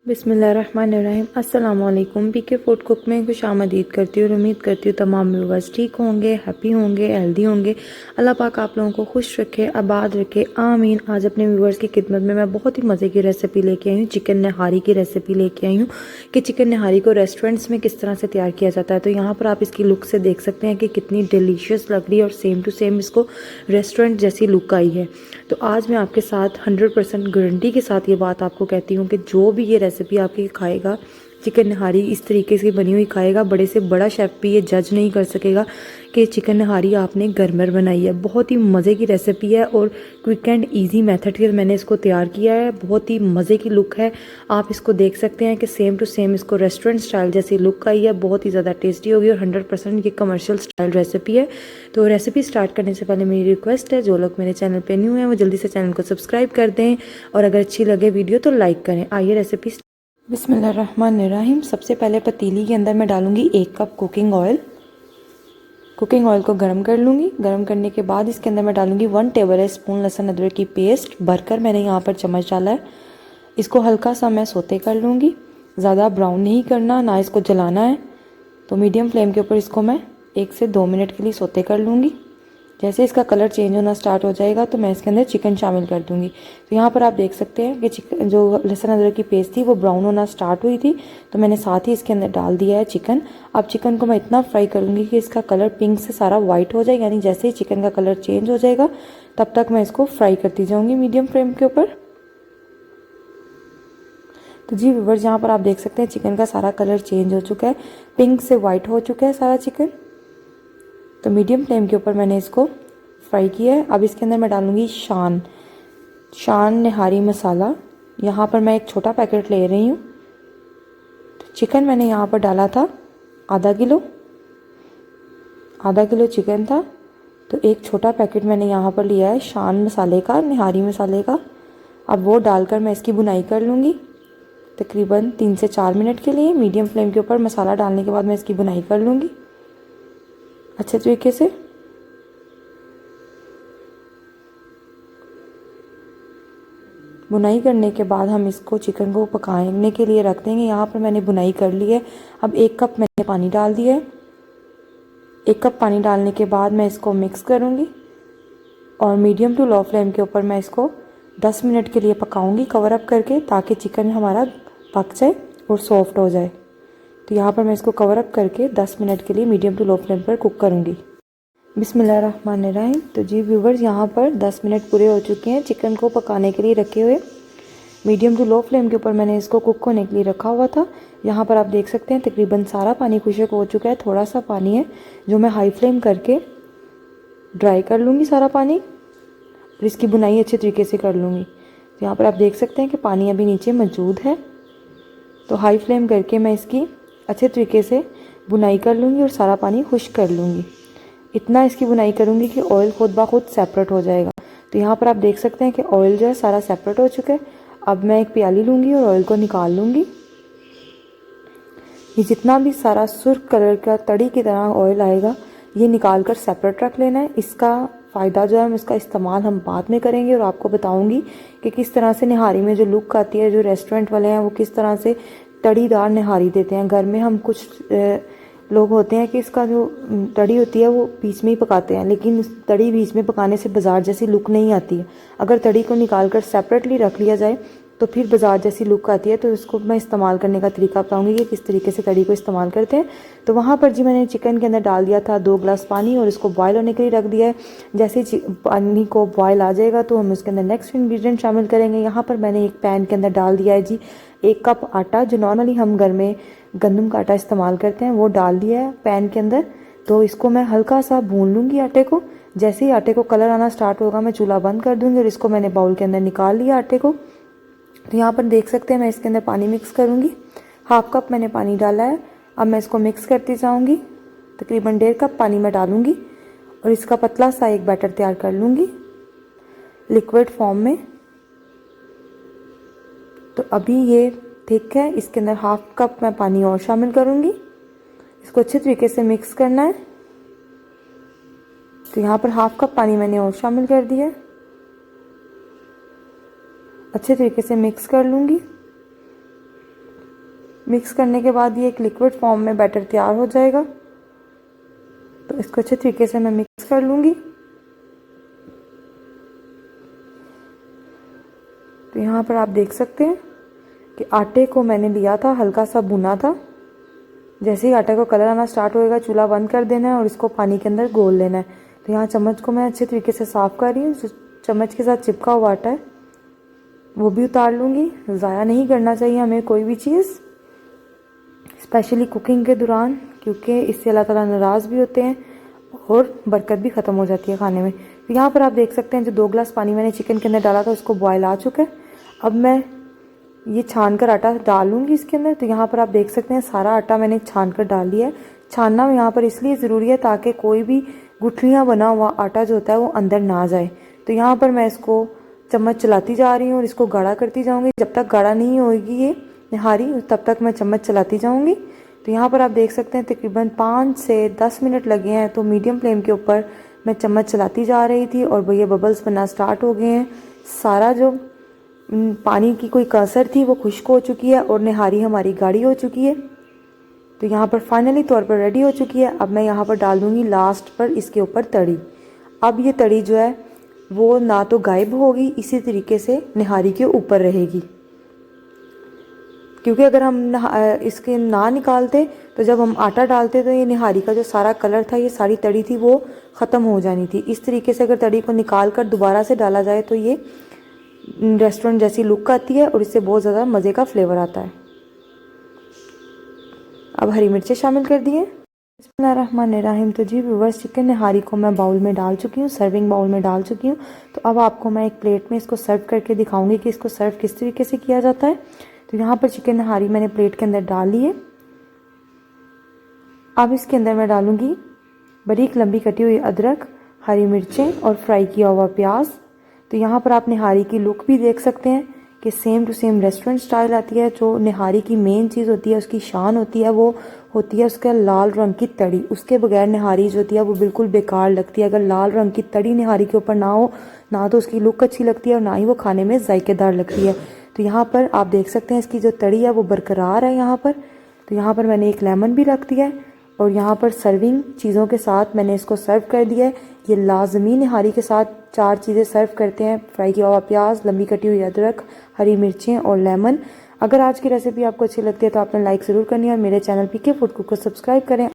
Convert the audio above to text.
बिस्मिल्लाहिर्रहमानिर्रहीम। अस्सलाम वालेकुम। पीके फूड कुक में खुश आमदीद करती हूँ और उम्मीद करती हूँ तमाम व्यूवर्स ठीक होंगे, हैप्पी होंगे, हेल्दी होंगे। अल्लाह पाक आप लोगों को खुश रखे, आबाद रखे, आमीन। आज अपने व्यूवर्स की खिदमत में मैं बहुत ही मज़े की रेसिपी लेके आई हूँ। चिकन नहारी की रेसिपी लेके आई हूँ कि चिकन नहारी को रेस्टोरेंट्स में किस तरह से तैयार किया जाता है। तो यहाँ पर आप इसकी लुक से देख सकते हैं कि कितनी डिलीशियस लग रही है और सेम टू सेम इसको रेस्टोरेंट जैसी लुक आई है। तो आज मैं आपके साथ 100% गारंटी के साथ ये बात आपको कहती हूँ कि जो भी ये रेसिपी आपके खाएगा, चिकन नहारी इस तरीके से बनी हुई खाएगा, बड़े से बड़ा शेफ़ भी ये जज नहीं कर सकेगा कि चिकन नहारी आपने घर में बनाई है। बहुत ही मज़े की रेसिपी है और क्विक एंड इजी मेथड के मैंने इसको तैयार किया है। बहुत ही मज़े की लुक है, आप इसको देख सकते हैं कि सेम टू सेम इसको रेस्टोरेंट स्टाइल जैसी लुक आई है। बहुत ही ज़्यादा टेस्टी होगी और 100% ये कमर्शियल स्टाइल रेसिपी है। तो रेसिपी स्टार्ट करने से पहले मेरी रिक्वेस्ट है, जो लोग मेरे चैनल पे न्यू हैं वो जल्दी से चैनल को सब्सक्राइब कर दें और अगर अच्छी लगे वीडियो तो लाइक करें। आइए रेसिपी। बिस्मिल्लाहिर्रहमानिर्रहीम। सबसे पहले पतीली के अंदर मैं डालूंगी 1 cup cooking oil. Cooking oil को गर्म कर लूँगी। गर्म करने के बाद इसके अंदर मैं डालूंगी 1 टेबल स्पून लहसुन अदरक की पेस्ट भरकर मैंने यहाँ पर चम्मच डाला है। इसको हल्का सा मैं सोते कर लूँगी, ज़्यादा ब्राउन नहीं करना, ना इसको जलाना है। तो मीडियम फ्लेम के ऊपर इसको मैं 1 से 2 मिनट के लिए सोते कर लूँगी। जैसे इसका कलर चेंज होना स्टार्ट हो जाएगा तो मैं इसके अंदर चिकन शामिल कर दूंगी। तो यहाँ पर आप देख सकते हैं कि चिकन जो लहसुन अदरक की पेस्ट थी वो ब्राउन होना स्टार्ट हुई थी, तो मैंने साथ ही इसके अंदर डाल दिया है चिकन। अब चिकन को मैं इतना फ्राई करूँगी कि इसका कलर पिंक से सारा वाइट हो जाए, यानी जैसे ही चिकन का कलर चेंज हो जाएगा तब तक मैं इसको फ्राई करती जाऊँगी मीडियम फ्लेम के ऊपर। तो जी व्यूअर्स, यहाँ पर आप देख सकते हैं चिकन का सारा कलर चेंज हो चुका है, पिंक से वाइट हो चुका है सारा चिकन। तो मीडियम फ्लेम के ऊपर मैंने इसको फ्राई किया है। अब इसके अंदर मैं डालूंगी शान निहारी मसाला। यहाँ पर मैं एक छोटा पैकेट ले रही हूँ। तो चिकन मैंने यहाँ पर डाला था आधा किलो चिकन था, तो एक छोटा पैकेट मैंने यहाँ पर लिया है शान मसाले का, निहारी मसाले का। अब वो डालकर मैं इसकी भुनाई कर लूँगी तकरीबन 3 से 4 मिनट के लिए। मीडियम फ्लेम के ऊपर मसाला डालने के बाद मैं इसकी भुनाई कर लूँगी अच्छे तरीके से। बुनाई करने के बाद हम इसको चिकन को पकाने के लिए रख देंगे। यहाँ पर मैंने बुनाई कर ली है। अब 1 कप मैंने पानी डाल दिया है। 1 कप पानी डालने के बाद मैं इसको मिक्स करूँगी और मीडियम टू लो फ्लेम के ऊपर मैं इसको 10 मिनट के लिए पकाऊंगी कवर अप करके, ताकि चिकन हमारा पक जाए और सॉफ्ट हो जाए। तो यहाँ पर मैं इसको कवर अप करके 10 मिनट के लिए मीडियम टू लो फ्लेम पर कुक करूँगी। बिस्मिल्लाहिर्रहमानिर्रहीम। तो जी व्यूवर्स, यहाँ पर 10 मिनट पूरे हो चुके हैं चिकन को पकाने के लिए रखे हुए। मीडियम टू लो फ्लेम के ऊपर मैंने इसको कुक होने के लिए रखा हुआ था। यहाँ पर आप देख सकते हैं तकरीबन सारा पानी खुश्क हो चुका है। थोड़ा सा पानी है जो मैं हाई फ्लेम करके ड्राई कर लूँगी सारा पानी और इसकी बुनाई अच्छे तरीके से कर लूँगी। तो यहाँ पर आप देख सकते हैं कि पानी अभी नीचे मौजूद है। तो हाई फ्लेम करके मैं इसकी अच्छे तरीके से बुनाई कर लूँगी और सारा पानी खुश्क कर लूँगी। इतना इसकी बुनाई करूँगी कि ऑयल खुद ब खुद सेपरेट हो जाएगा। तो यहाँ पर आप देख सकते हैं कि ऑयल जो है सारा सेपरेट हो चुका है। अब मैं एक प्याली लूँगी और ऑयल को निकाल लूँगी। ये जितना भी सारा सुर्ख कलर का तड़ी की तरह ऑयल आएगा ये निकाल कर सेपरेट रख लेना है। इसका फ़ायदा जो है इसका इस्तेमाल हम बाद में करेंगे और आपको बताऊँगी कि किस तरह से निहारी में जो लुक आती है, जो रेस्टोरेंट वाले हैं वो किस तरह से तड़ीदार निहारी देते हैं। घर में हम कुछ लोग होते हैं कि इसका जो तड़ी होती है वो बीच में ही पकाते हैं, लेकिन तड़ी बीच में पकाने से बाजार जैसी लुक नहीं आती है। अगर तड़ी को निकाल कर सेपरेटली रख लिया जाए तो फिर बाजार जैसी लुक आती है। तो इसको मैं इस्तेमाल करने का तरीका बताऊंगी कि किस तरीके से तड़ी को इस्तेमाल करते हैं। तो वहाँ पर जी मैंने चिकन के अंदर डाल दिया था 2 गिलास पानी और इसको बॉयल होने के लिए रख दिया है। जैसे पानी को बॉयल आ जाएगा तो हम उसके अंदर नेक्स्ट इंग्रेडिएंट शामिल करेंगे। यहाँ पर मैंने एक पैन के अंदर डाल दिया है जी 1 कप आटा, जो नॉर्मली हम घर में गंदम का आटा इस्तेमाल करते हैं, वो डाल दिया है पैन के अंदर। तो इसको मैं हल्का सा भून लूँगी आटे को। जैसे ही आटे को कलर आना स्टार्ट होगा मैं चूल्हा बंद कर दूँगी और इसको मैंने बाउल के अंदर निकाल लिया आटे को। तो यहाँ पर देख सकते हैं मैं इसके अंदर पानी मिक्स करूँगी। 1/2 कप मैंने पानी डाला है। अब मैं इसको मिक्स करती जाऊँगी। तकरीबन 1.5 कप पानी मैं डालूँगी और इसका पतला सा एक बैटर तैयार कर लूँगी लिक्विड फॉर्म में। तो अभी ये ठीक है। इसके अंदर 1/2 कप मैं पानी और शामिल करूँगी। इसको अच्छे तरीके से मिक्स करना है। तो यहाँ पर 1/2 कप पानी मैंने और शामिल कर दिया है। अच्छे तरीके से मिक्स कर लूँगी। मिक्स करने के बाद ये एक लिक्विड फॉर्म में बैटर तैयार हो जाएगा। तो इसको अच्छे तरीके से मैं मिक्स कर लूँगी। तो यहाँ पर आप देख सकते हैं कि आटे को मैंने लिया था, हल्का सा भुना था। जैसे ही आटे को कलर आना स्टार्ट होएगा चूल्हा बंद कर देना है और इसको पानी के अंदर घोल लेना है। तो यहाँ चम्मच को मैं अच्छे तरीके से साफ़ कर रही हूँ। जो चम्मच के साथ चिपका हुआ आटा है वो भी उतार लूँगी। ज़ाया नहीं करना चाहिए हमें कोई भी चीज़, स्पेशली कुकिंग के दौरान, क्योंकि इससे अल्लाह ताला नाराज़ भी होते हैं और बरकत भी ख़त्म हो जाती है खाने में। तो यहाँ पर आप देख सकते हैं जो 2 गिलास पानी मैंने चिकन के अंदर डाला था उसको बॉयल आ चुका है। अब मैं ये छान कर आटा डालूंगी इसके अंदर। तो यहाँ पर आप देख सकते हैं सारा आटा मैंने छान कर डाल लिया है। छानना यहाँ पर इसलिए ज़रूरी है ताकि कोई भी गुठलियाँ बना हुआ आटा जो होता है वो अंदर ना जाए। तो यहाँ पर मैं इसको चम्मच चलाती जा रही हूँ और इसको गाढ़ा करती जाऊँगी। जब तक गाढ़ा नहीं होगी ये निहारी तब तक मैं चम्मच चलाती जाऊँगी। तो यहाँ पर आप देख सकते हैं तकरीबन 5 से 10 मिनट लगे हैं। तो मीडियम फ्लेम के ऊपर मैं चम्मच चलाती जा रही थी और ये बबल्स बनना स्टार्ट हो गए हैं। सारा जो पानी की कोई कसर थी वो खुश्क हो चुकी है और निहारी हमारी गाढ़ी हो चुकी है। तो यहाँ पर फाइनली तौर पर रेडी हो चुकी है। अब मैं यहाँ पर डाल दूँगी लास्ट पर इसके ऊपर तड़ी। अब ये तड़ी जो है वो ना तो गायब होगी, इसी तरीके से निहारी के ऊपर रहेगी। क्योंकि अगर हम इसके ना निकालते तो जब हम आटा डालते तो ये निहारी का जो सारा कलर था, ये सारी तड़ी थी, वो ख़त्म हो जानी थी। इस तरीके से अगर तड़ी को निकाल कर दोबारा से डाला जाए तो ये रेस्टोरेंट जैसी लुक आती है और इससे बहुत ज़्यादा मज़े का फ्लेवर आता है। अब हरी मिर्चें शामिल कर दिए। बिस्मिल्लाहिर्रहमानिर्रहीम। तो जी व्यूअर्स, चिकन निहारी को मैं बाउल में डाल चुकी हूँ, सर्विंग बाउल में डाल चुकी हूँ। तो अब आपको मैं एक प्लेट में इसको सर्व करके दिखाऊंगी कि इसको सर्व किस तरीके से किया जाता है। तो यहाँ पर चिकन निहारी मैंने प्लेट के अंदर डाल ली है। अब इसके अंदर मैं डालूंगी बारीक लंबी कटी हुई अदरक, हरी मिर्चें और फ्राई किया हुआ प्याज। तो यहाँ पर आप निहारी की लुक भी देख सकते हैं कि same to same restaurant style आती है। जो निहारी की मेन चीज़ होती है, उसकी शान होती है, वो होती है उसका लाल रंग की तड़ी। उसके बगैर निहारी जो होती है वो बिल्कुल बेकार लगती है। अगर लाल रंग की तड़ी निहारी के ऊपर ना हो, ना तो उसकी लुक अच्छी लगती है और ना ही वो खाने में जायकेदार लगती है। तो यहाँ पर आप देख सकते हैं इसकी जो तड़ी है वो बरकरार है यहाँ पर। तो यहाँ पर मैंने एक लेमन भी रख दिया है और यहाँ पर सर्विंग चीज़ों के साथ मैंने इसको सर्व कर दिया है। ये लाजमी निहारी के साथ 4 चीज़ें सर्व करते हैं: फ्राई किया हुआ प्याज, लंबी कटी हुई अदरक, हरी मिर्चें और लेमन। अगर आज की रेसिपी आपको अच्छी लगती है तो आपने लाइक ज़रूर करनी है और मेरे चैनल पीके फूड कुक को सब्सक्राइब करें।